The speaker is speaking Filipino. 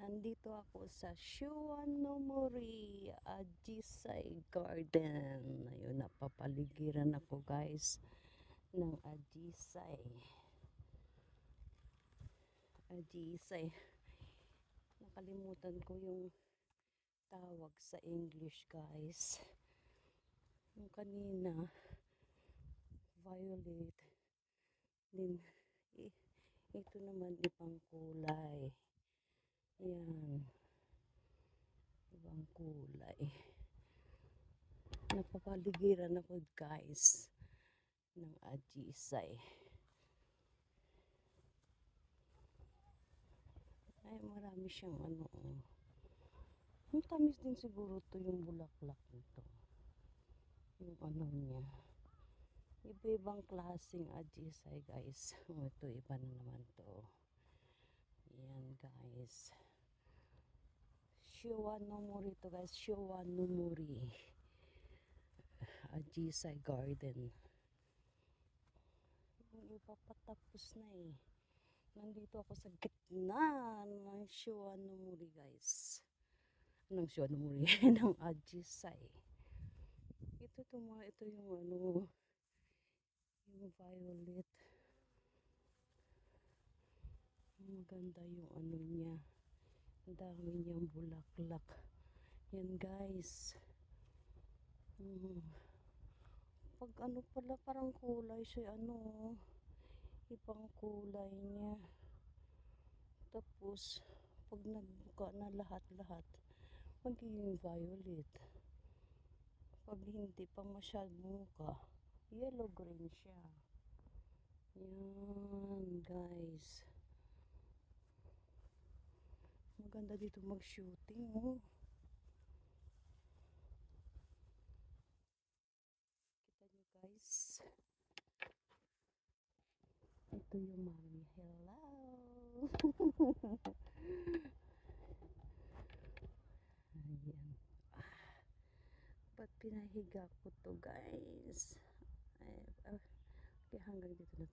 Nandito ako sa Shuanomori Ajisai Garden. Ayun, napapaligiran ako guys ng Ajisai. Ajisai. Nakalimutan ko yung tawag sa English guys. Yung kanina, violet. Din, ito naman ibang kulay. Yan. Ibang kulay. Napapaligiran ako guys ng Ajisai. Ay, marami siyang ano. Ang tamis din siguro to yung bulaklak nito. Yung ano niya. Iba-ibang klaseng Ajisai guys. Ito iba na naman to. Yan guys. Shuanomori to guys. Shuanomori Ajisai Garden. Yung iba patapos na eh. Nandito ako sa gitna ng Shuanomori guys. Ng Shuanomori ng Ajisai. Ito yung ano, yung violet. Maganda yung ano niya. Ang dami niyang bulaklak. Yan guys. Pag ano pala parang kulay siya ano. Ibang kulay niya. Tapos pag nagbuka na lahat-lahat magiging violet. Pag hindi pa masyadong muka, yellow green siya. Yan guys. Maganda dito mag-shooting oh. Kita nyo guys. Ito yung mami. Hello. Ayan. Ba't pinahiga ko to guys? Ay, okay, hanggang dito na.